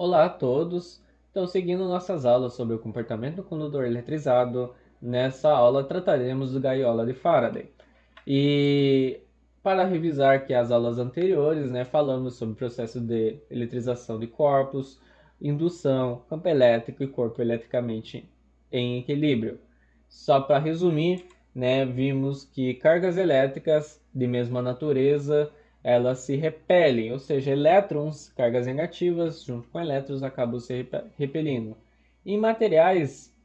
Olá a todos! Então, seguindo nossas aulas sobre o comportamento do condutor eletrizado, nessa aula trataremos do gaiola de Faraday. E para revisar que as aulas anteriores, falamos sobre o processo de eletrização de corpos, indução, campo elétrico e corpo eletricamente em equilíbrio. Só para resumir, vimos que cargas elétricas de mesma natureza elas se repelem, ou seja, elétrons, cargas negativas, junto com elétrons, acabam se repelindo. Em materiais,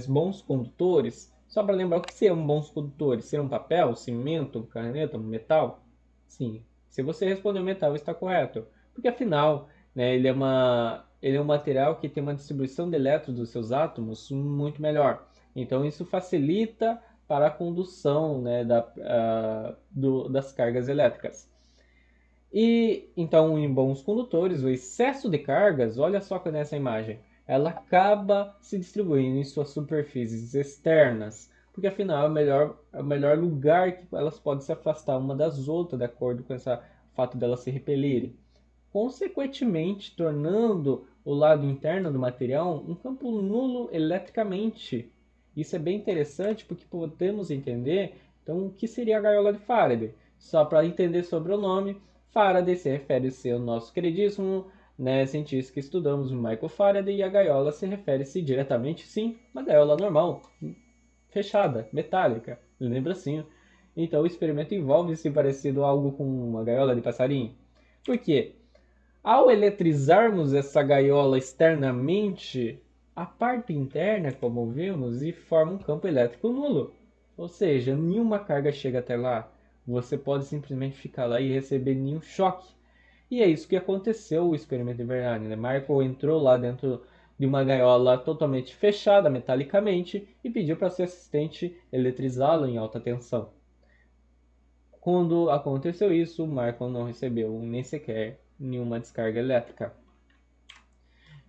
bons condutores, só para lembrar o que seriam bons condutores? Ser um papel, cimento, caneta, metal? Sim, se você respondeu metal, está correto. Porque afinal, ele é um material que tem uma distribuição de elétrons dos seus átomos muito melhor. Então isso facilita para a condução das cargas elétricas. E então, em bons condutores, o excesso de cargas, olha só nessa imagem, ela acaba se distribuindo em suas superfícies externas, porque afinal é o melhor lugar que elas podem se afastar uma das outras, de acordo com esse fato delas se repelirem, consequentemente tornando o lado interno do material um campo nulo eletricamente. Isso é bem interessante porque podemos entender então o que seria a gaiola de Faraday. Só para entender sobre o nome, Faraday se refere ao nosso queridíssimo cientista que estudamos, Michael Faraday, e a gaiola se refere-se diretamente, sim, uma gaiola normal, fechada, metálica, lembra assim. Então o experimento envolve-se parecido a algo com uma gaiola de passarinho. Por quê? Ao eletrizarmos essa gaiola externamente, a parte interna, como vimos, e forma um campo elétrico nulo. Ou seja, nenhuma carga chega até lá. Você pode simplesmente ficar lá e receber nenhum choque. E é isso que aconteceu no experimento de verdade. Michael entrou lá dentro de uma gaiola totalmente fechada metalicamente e pediu para seu assistente eletrizá-lo em alta tensão. Quando aconteceu isso, Michael não recebeu nem sequer nenhuma descarga elétrica.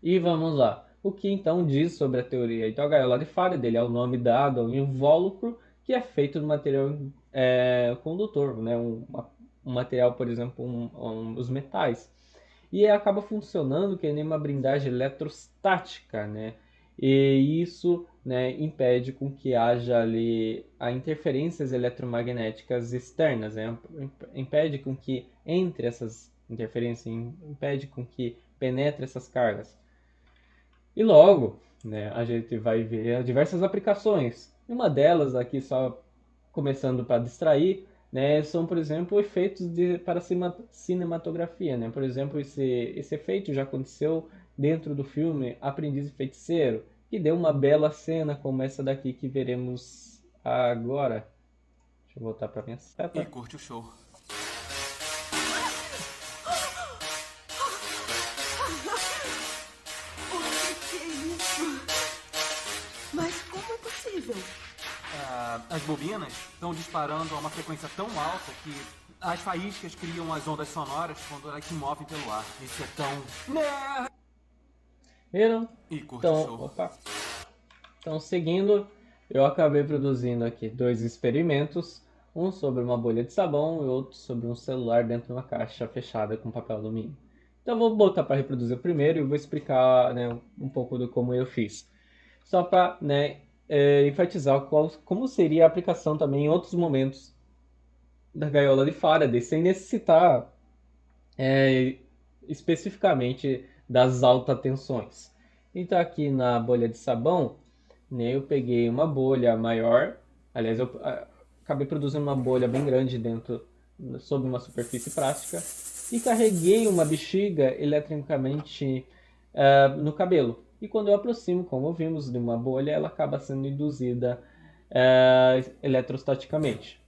E vamos lá. O que então diz sobre a teoria? Então, a gaiola de Faraday é o nome dado ao invólucro que é feito de material condutor, um material, por exemplo, os metais. E acaba funcionando que nem uma blindagem eletrostática, E isso, impede com que haja ali a interferências eletromagnéticas externas, Impede com que entre essas interferências, impede com que penetre essas cargas. E logo, a gente vai ver diversas aplicações. Uma delas, aqui só começando para distrair, são, por exemplo, efeitos para cinematografia. Por exemplo, esse efeito já aconteceu dentro do filme Aprendiz de Feiticeiro, que deu uma bela cena como essa daqui que veremos agora. Deixa eu voltar para minha E seta. curte o show. O que é isso? Mas como é possível? As bobinas estão disparando a uma frequência tão alta que as faíscas criam as ondas sonoras quando elas se movem pelo ar. Isso é tão... Viram? E curte o Então, show. opa. Então, seguindo, eu acabei produzindo aqui dois experimentos, um sobre uma bolha de sabão e outro sobre um celular dentro de uma caixa fechada com papel alumínio. Então, eu vou botar para reproduzir o primeiro e vou explicar um pouco do como eu fiz. Só para enfatizar como seria a aplicação também em outros momentos da gaiola de Faraday, sem necessitar é, especificamente das altas tensões. Então, aqui na bolha de sabão, eu peguei uma bolha maior, aliás, eu acabei produzindo uma bolha bem grande dentro, sob uma superfície plástica, e carreguei uma bexiga eletricamente no cabelo. E quando eu aproximo, como vimos, de uma bolha, ela acaba sendo induzida eletrostaticamente.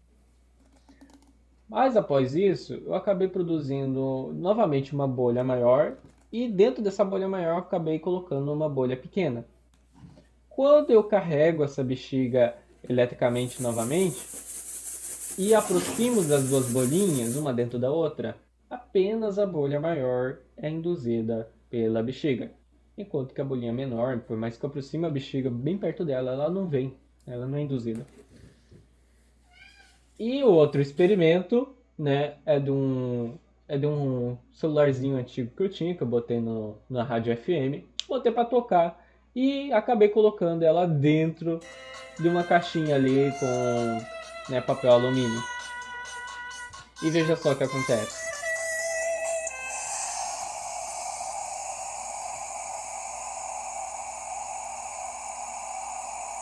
Mas após isso, eu acabei produzindo novamente uma bolha maior, e dentro dessa bolha maior eu acabei colocando uma bolha pequena. Quando eu carrego essa bexiga eletricamente novamente e aproximo das duas bolinhas, uma dentro da outra, apenas a bolha maior é induzida pela bexiga. Enquanto que a bolinha menor, por mais que eu aproxime a bexiga bem perto dela, ela não vem, ela não é induzida. E o outro experimento, é é de um celularzinho antigo que eu tinha, que eu botei na rádio FM, botei para tocar e acabei colocando ela dentro de uma caixinha ali com, né, papel alumínio. E veja só o que acontece.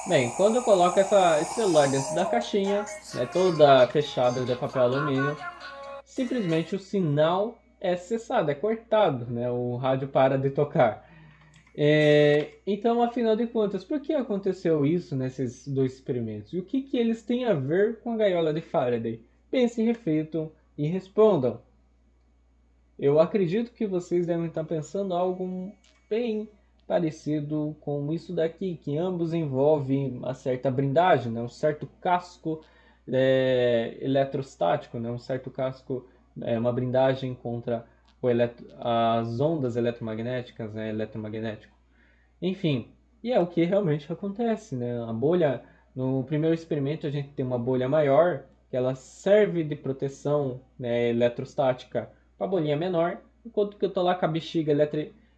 Bem, quando eu coloco esse celular dentro da caixinha, né, toda fechada de papel alumínio, simplesmente o sinal é cessado, é cortado, né, o rádio para de tocar. Então, afinal de contas, por que aconteceu isso nesses dois experimentos? E o que eles têm a ver com a gaiola de Faraday? Pensem, reflitam e respondam. Eu acredito que vocês devem estar pensando algo bem parecido com isso daqui, que ambos envolvem uma certa blindagem, né? Um certo casco eletrostático, né? Um certo casco, uma blindagem contra as ondas eletromagnéticas, né? Eletromagnético. Enfim, e é o que realmente acontece, né? A bolha, no primeiro experimento a gente tem uma bolha maior, que ela serve de proteção, né, eletrostática para a bolinha menor, enquanto que eu estou lá com a bexiga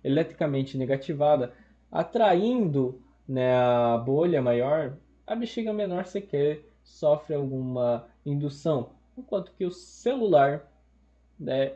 eletricamente negativada, atraindo, né, a bolha maior, a bexiga menor sequer sofre alguma indução, enquanto que o celular, né,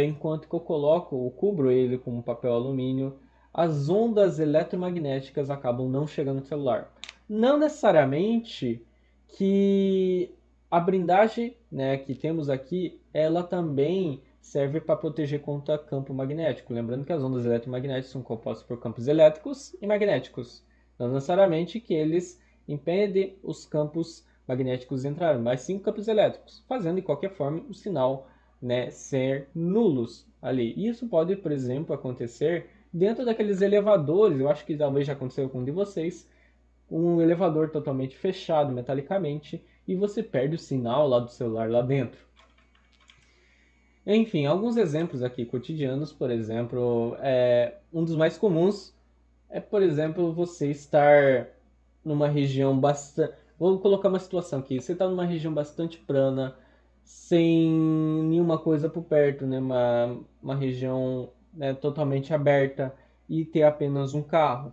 enquanto que eu cubro ele com um papel alumínio, as ondas eletromagnéticas acabam não chegando no celular. Não necessariamente que a blindagem, né, que temos aqui, ela também serve para proteger contra campo magnético. Lembrando que as ondas eletromagnéticas são compostas por campos elétricos e magnéticos. Não necessariamente que eles impedem os campos magnéticos de entrar, mas sim campos elétricos, fazendo de qualquer forma o sinal, né, ser nulos ali. Isso pode, por exemplo, acontecer dentro daqueles elevadores. Eu acho que talvez já aconteceu com um de vocês, um elevador totalmente fechado metalicamente e você perde o sinal lá do celular lá dentro. Enfim, alguns exemplos aqui cotidianos, por exemplo, um dos mais comuns é, por exemplo, você estar numa região bastante... Vou colocar uma situação aqui. Você está numa região bastante plana, sem nenhuma coisa por perto, né? Uma região, né, totalmente aberta e ter apenas um carro.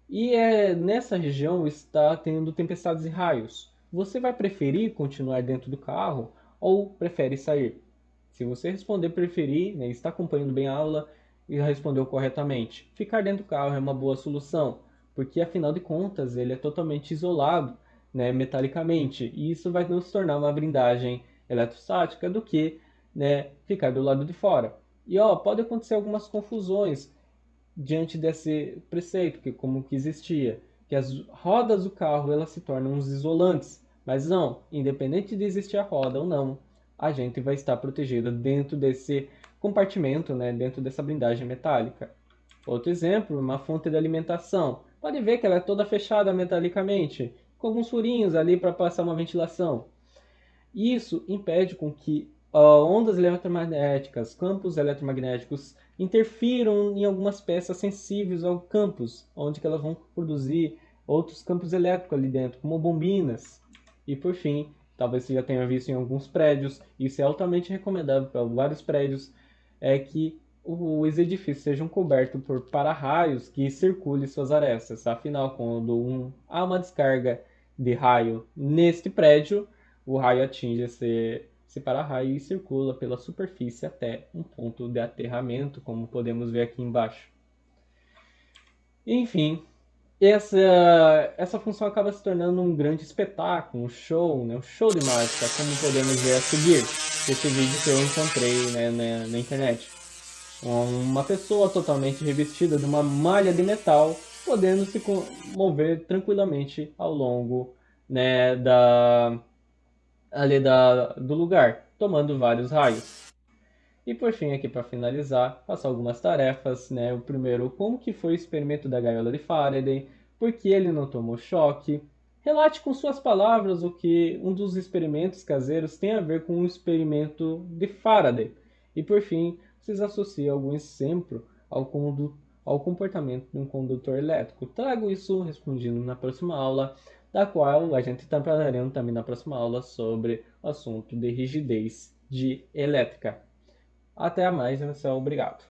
E nessa região está tendo tempestades e raios. Você vai preferir continuar dentro do carro ou prefere sair? Se você responder preferir, né, está acompanhando bem a aula e respondeu corretamente, ficar dentro do carro é uma boa solução, porque afinal de contas ele é totalmente isolado, né, metalicamente, e isso vai nos tornar uma blindagem eletrostática do que, né, ficar do lado de fora. E pode acontecer algumas confusões diante desse preceito, que como que existia, que as rodas do carro elas se tornam uns isolantes, mas não, independente de existir a roda ou não, a gente vai estar protegido dentro desse compartimento, né, dentro dessa blindagem metálica. Outro exemplo, uma fonte de alimentação. Pode ver que ela é toda fechada metalicamente, com alguns furinhos ali para passar uma ventilação. Isso impede com que ondas eletromagnéticas, campos eletromagnéticos interfiram em algumas peças sensíveis ao campus, onde que elas vão produzir outros campos elétricos ali dentro, como bombinas. E por fim, talvez você já tenha visto em alguns prédios, isso é altamente recomendável para vários prédios, é que os edifícios sejam cobertos por para-raios que circulem suas arestas. Afinal, quando há uma descarga de raio neste prédio, o raio atinge esse para-raio e circula pela superfície até um ponto de aterramento, como podemos ver aqui embaixo. Enfim, essa função acaba se tornando um grande espetáculo, um show, né? Um show de mágica, como podemos ver a seguir esse vídeo que eu encontrei, né, na internet. Uma pessoa totalmente revestida de uma malha de metal, podendo se mover tranquilamente ao longo, né, do lugar, tomando vários raios. E por fim, aqui para finalizar, faço algumas tarefas, né? O primeiro, como que foi o experimento da gaiola de Faraday, por que ele não tomou choque. Relate com suas palavras o que um dos experimentos caseiros tem a ver com o experimento de Faraday. E por fim, vocês associam algum exemplo ao comportamento de um condutor elétrico. Trago isso respondido na próxima aula, da qual a gente está trabalhando também na próxima aula sobre o assunto de rigidez de elétrica. Até a mais, Marcelo. Obrigado.